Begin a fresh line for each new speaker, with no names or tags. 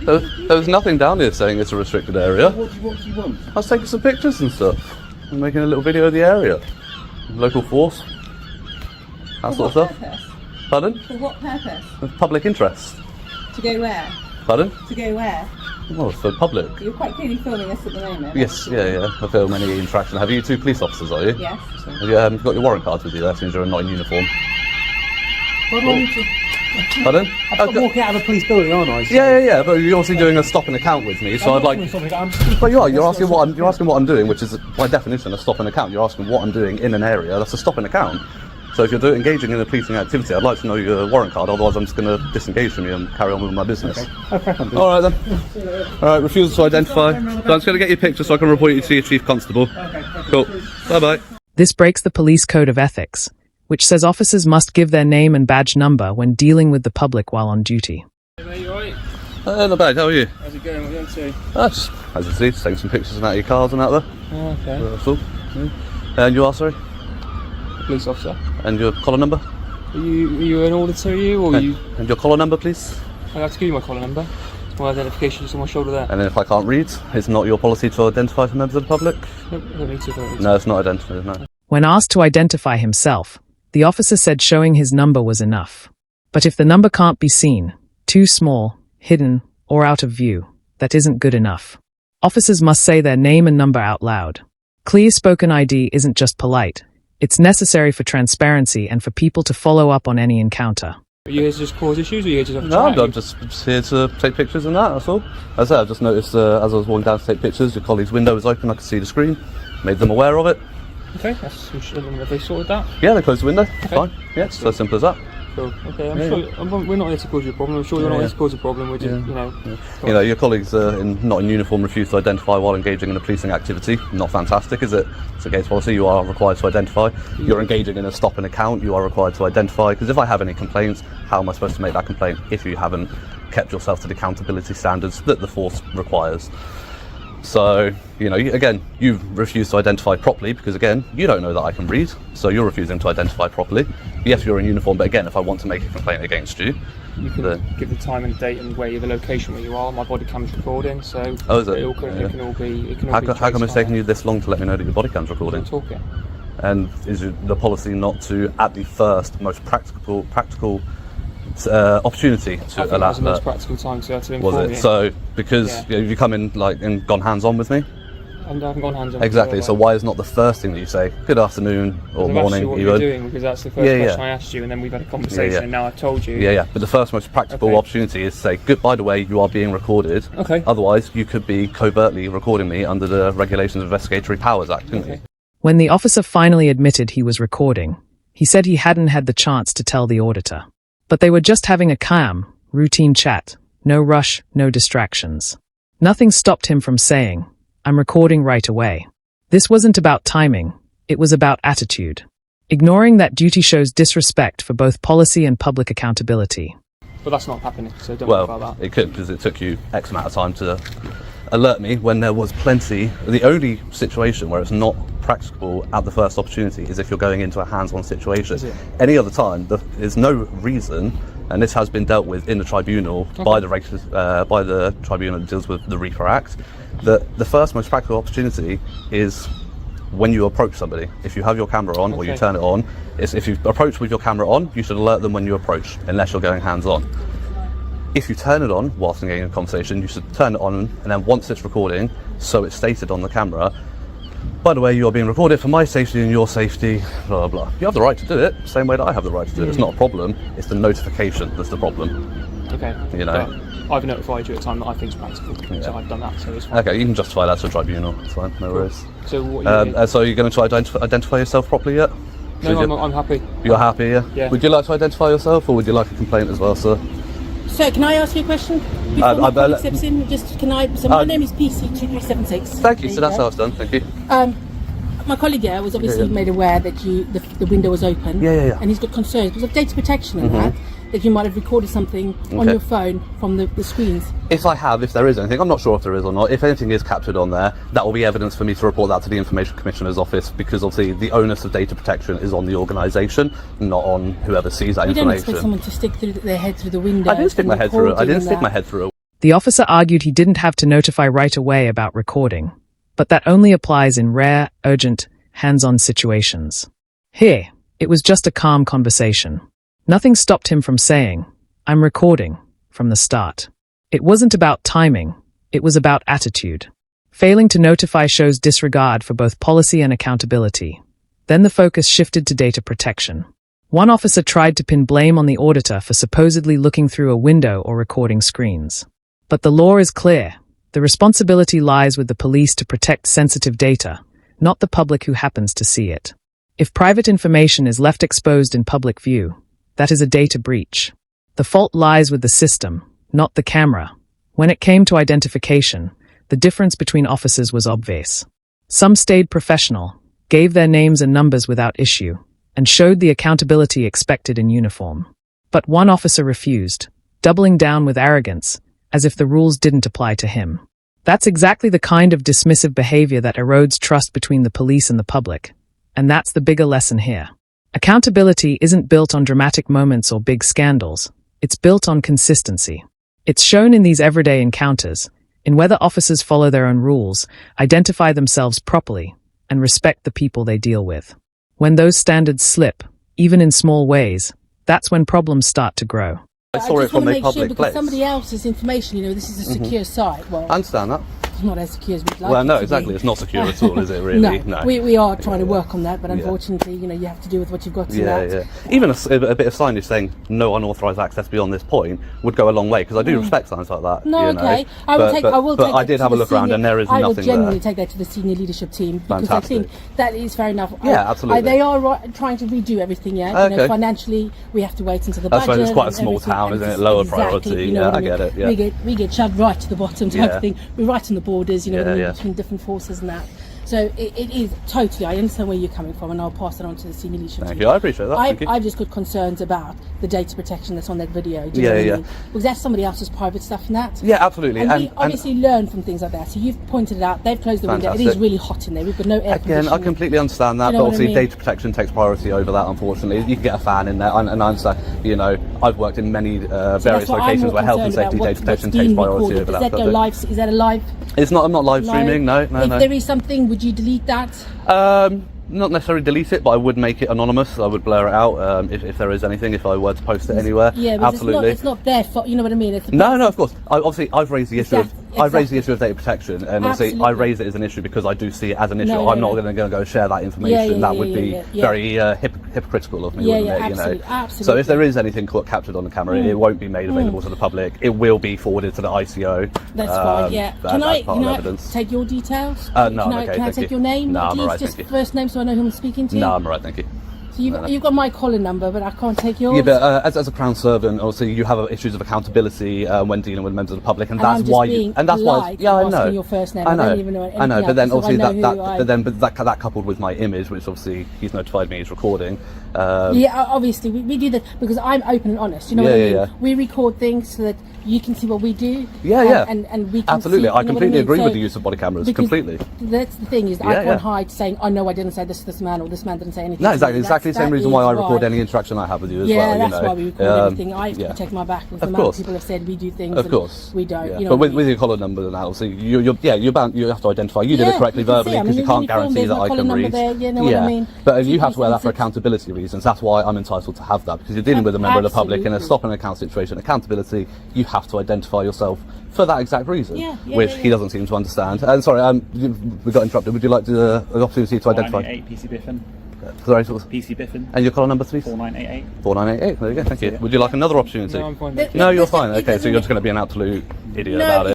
There was nothing down here saying it's a restricted area.
What do you want?
I was taking some pictures and stuff. I'm making a little video of the area. Local force. That sort of stuff.
Purpose?
Pardon?
For what purpose?
Public interest.
To go where?
Pardon?
To go where?
Well, for public.
You're quite clearly filming us at the moment.
Yes, yeah. I film any interaction. Have you two police officers, are you?
Yes.
Have you got your warrant cards with you there since you're not in uniform?
Why do I need to...
Pardon?
I've got to walk out of a police building, aren't I? So
Yeah, but you're obviously doing a stop and account with me, so I'd like... But you are, you're asking what I'm doing, which is by definition a stop and account. You're asking what I'm doing in an area, that's a stop and account. So if you're engaging in a policing activity, I'd like to know your warrant card, otherwise I'm just going to disengage from you and carry on with my business.
Okay.
Alright then. Alright, refusal to identify. So I'm just going to get your picture so I can report you to your chief constable.
Okay.
Cool. Bye-bye.
This breaks the police code of ethics, which says officers must give their name and badge number when dealing with the public while on duty.
Hey mate, you alright?
Not bad, how are you?
How's it going? What are you up to?
Just, as you see, just taking some pictures out of your cars and out there.
Oh, okay.
That's all. Yeah. And you are, sorry?
Police officer.
And your collar number?
Are you an auditor, or are you...
And your collar number, please?
I have to give you my collar number. My identification is on my shoulder there.
And then if I can't read, it's not your policy to identify for members of the public?
Nope, I don't need to.
No, it's not identified, no.
When asked to identify himself, the officer said showing his number was enough. But if the number can't be seen, too small, hidden, or out of view, that isn't good enough. Officers must say their name and number out loud. Clear spoken ID isn't just polite. It's necessary for transparency and for people to follow up on any encounter.
Are you here to just cause issues, or are you here to have a
No,
chat?
I'm just here to take pictures and that, that's all. As I said, I've just noticed as I was walking down to take pictures, your colleague's window was open, I could see the screen, made them aware of it.
Okay, have they sorted that?
Yeah, they closed the window,
Okay.
fine. Yeah, it's as simple as that.
Cool. Okay, we're not here to cause you a problem. I'm sure you're not here to cause a problem. We're just,
You know, your colleagues not in uniform refuse to identify while engaging in a policing activity. Not fantastic, is it? It's against policy, you are required to identify. You're engaging in a stop and account, you are required to identify, because if I have any complaints, how am I supposed to make that complaint if you haven't kept yourself to the accountability standards that the force requires? So, you know, again, you've refused to identify properly because, again, you don't know that I can read, so you're refusing to identify properly. Yes, you're in uniform, but again, if I want to make a complaint against you...
You can give the time and date and where the location where you are. My body cam's recording, so
oh, is it?
It can all be...
How come it's taken you this long to let me know that your body cam's recording?
Talking.
And is the policy not to, at the first, most practical opportunity to allow that?
That was the most practical time to inform you.
Was it? So, because you come in and gone hands-on with me?
I haven't gone hands-on.
Exactly, so why is not the first thing that you say, good afternoon or morning?
What you're doing, because that's the first question I asked you, and then we've had a conversation, and now I've told you.
Yeah, but the first most practical opportunity is to say, good, by the way, you are being recorded.
Okay.
Otherwise, you could be covertly recording me under the Regulations of Investigatory Powers Act, couldn't you?
When the officer finally admitted he was recording, he said he hadn't had the chance to tell the auditor. But they were just having a calm, routine chat. No rush, no distractions. Nothing stopped him from saying, I'm recording right away. This wasn't about timing, it was about attitude. Ignoring that duty shows disrespect for both policy and public accountability.
But that's not happening, so don't worry about that.
It could, because it took you X amount of time to alert me when there was plenty. The only situation where it's not practicable at the first opportunity is if you're going into a hands-on situation.
Is it?
Any other time, there's no reason, and this has been dealt with in the tribunal by the tribunal that deals with the REAPER Act, that the first most practical opportunity is when you approach somebody. If you have your camera on or you turn it on, if you approach with your camera on, you should alert them when you approach, unless you're going hands-on. If you turn it on whilst engaging in a conversation, you should turn it on, and then once it's recording, so it's stated on the camera, by the way, you are being recorded for my safety and your safety, blah, blah, blah. You have the right to do it, same way that I have the right to do it. It's not a problem, it's the notification that's the problem.
Okay.
You know?
But I've notified you at a time that I think is practical, so I've done that, so it's fine.
Okay, you can justify that to a tribunal, it's fine, no worries.
So what are you
so you're going to try to identify yourself properly yet?
No, I'm happy.
You're happy, yeah?
Yeah.
Would you like to identify yourself, or would you like a complaint as well, sir?
So, can I ask you a question? Before my colleague steps in, so my name is PC2376.
Thank you, so that's how it's done, thank you.
My colleague here was obviously made aware that the window was open.
Yeah.
And he's got concerns because of data protection and that you might have recorded something on your phone from the screens.
If there is anything, I'm not sure if there is or not. If anything is captured on there, that will be evidence for me to report that to the Information Commissioner's office, because obviously the onus of data protection is on the organisation, not on whoever sees that information.
You don't expect someone to stick their head through the window.
I didn't stick my head through it.
The officer argued he didn't have to notify right away about recording, but that only applies in rare, urgent, hands-on situations. Here, it was just a calm conversation. Nothing stopped him from saying, "I'm recording," from the start. It wasn't about timing, it was about attitude. Failing to notify shows disregard for both policy and accountability. Then the focus shifted to data protection. One officer tried to pin blame on the auditor for supposedly looking through a window or recording screens. But the law is clear. The responsibility lies with the police to protect sensitive data, not the public who happens to see it. If private information is left exposed in public view, that is a data breach. The fault lies with the system, not the camera. When it came to identification, the difference between officers was obvious. Some stayed professional, gave their names and numbers without issue, and showed the accountability expected in uniform. But one officer refused, doubling down with arrogance, as if the rules didn't apply to him. That's exactly the kind of dismissive behavior that erodes trust between the police and the public. And that's the bigger lesson here. Accountability isn't built on dramatic moments or big scandals. It's built on consistency. It's shown in these everyday encounters, in whether officers follow their own rules, identify themselves properly, and respect the people they deal with. When those standards slip, even in small ways, that's when problems start to grow.
I saw it from the public place.
Somebody else's information, this is a secure site. Well,
I understand that.
it's not as secure as we'd like.
Well,
it
no,
to
exactly.
be.
It's not secure at all, is it? Really?
No. We are trying to work on that, but
Yeah.
unfortunately, you have to do with what you've got to
Yeah,
that.
yeah. Even a bit of signage saying no unauthorised access beyond this point would go a long way, because I do respect signs like that.
No,
you know.
okay. I will take
But
that
I did
to
have a
the
look around,
senior-
and there is
I will
nothing
genuinely
there.
take that to the senior leadership team because
Fantastic.
I think that is fair enough.
Yeah, absolutely.
They are trying to redo everything. Yeah,
Okay.
Financially, we have to wait until the
That's
budget.
why it's quite a
and
small
everything,
town,
and
isn't it?
it's
Lower
exactly,
priority.
you know
Yeah,
what
I
mean?
get it. Yeah.
We get shoved right to the bottom type
Yeah.
of thing. We're right on the borders, what I mean,
Yeah.
between different forces and that. So it is totally. I understand where you're coming from, and I'll pass it on to the senior leadership
Thank
team.
you. I appreciate that. Thank you.
I've just got concerns about the data protection that's on that video. Do you
Yeah,
know what
yeah.
I mean? Because that's somebody else's private stuff and that.
Yeah, absolutely.
And we obviously learn from things like that. So you've pointed it out. They've closed the window. It is
Fantastic.
really hot in there. We've got no air
Again,
conditioning.
I completely understand that,
You know
but
what I
obviously
mean?
data protection takes priority over that, unfortunately. You can get a fan in there, and I understand, I've worked in many
So
various
that's what I'm
locations
more
where health and
concerned
safety
about,
data protection
what's
takes
being
priority
recorded.
over
Does
that.
that go live? Is that a live?
I'm not live streaming, no.
If there is something, would you delete that?
Not necessarily delete it, but I would make it anonymous. I would blur it out if there is anything, if I were to post it anywhere.
Yeah, but
absolutely.
it's not their fault. You know what I mean? It's the
No,
person-
of course. I've raised the issue of I've raised the issue of data protection, and obviously I
Absolutely.
raised it as an issue because I do see it as an issue.
No,
I'm
no,
not
no.
going to go share that information.
Yeah,
that would be
yeah.
very hypocritical of me,
Yeah,
wouldn't
yeah,
it?
absolutely,
So
absolutely.
if there is anything captured on the camera, it won't be made available to the public. It will be forwarded to the ICO.
That's fine. Yeah. Can I
part of evidence.
take your details?
No,
can
I'm
I,
okay,
can I
thank
take
you.
your name?
No, I'm
please?
alright,
Just
thank you.
first name so I know who I'm speaking to.
No, I'm alright, thank you.
So you've got my calling number, but I can't take yours.
Yeah, but as a Crown servant, obviously you have issues of accountability when dealing with members of the public, and
And
that's
I'm just
why.
being
And that's why.
polite
Yeah, I
asking
know.
your first name.
I
I
know.
don't even know anything
But then
else, so I
obviously
know who I-
that coupled with my image, which obviously he's notified me is recording.
Yeah, obviously we do that because I'm open and honest. You know
Yeah,
what I
yeah,
mean?
yeah.
We record things so that you can see what we do.
Yeah,
and,
yeah.
And we can
Absolutely,
see,
I
you know what
completely
mean?
agree
So-
with the use of body cameras.
because
Completely.
That's the thing is I
Yeah,
can't
yeah.
hide saying, "Oh no, I didn't say this to this man," or "This man didn't say anything."
No,
to
exactly.
me."
Exactly the same
That
reason
is
why I record any interaction I have with you as
Yeah,
well.
that's why we record everything. I
yeah.
protect my back with
Of
the amount
course.
people have said we do things.
Of
and
course,
we don't.
Yeah.
You know
but
what I
with
mean?
your collar number, and that, obviously, you're bound. You have to identify. You did
Yeah,
it correctly
you can see,
verbally
I
because
mean,
you can't
in uniform,
guarantee
there's
that
my
I
collar
can
number
read.
there, you know what I mean?
But you have to wear that for
236.
accountability reasons. That's why I'm entitled to have that, because you're dealing with a member of the public in a
Absolutely.
stop and account situation. Accountability, you have to identify yourself for that exact reason,
Yeah,
which
yeah,
he doesn't seem to understand. And sorry, we got interrupted. Would you like the opportunity to identify?
4988 PC Biffin.
Sorry, what was-
PC Biffin.
and your collar number, please?
4988.
4988. There you go. Thank you. Would you like another opportunity?
No, I'm fine.
That-
No, you're
that-
fine.
it
Okay, so
doesn't-
you're just going to be an absolute idiot
No,
about it.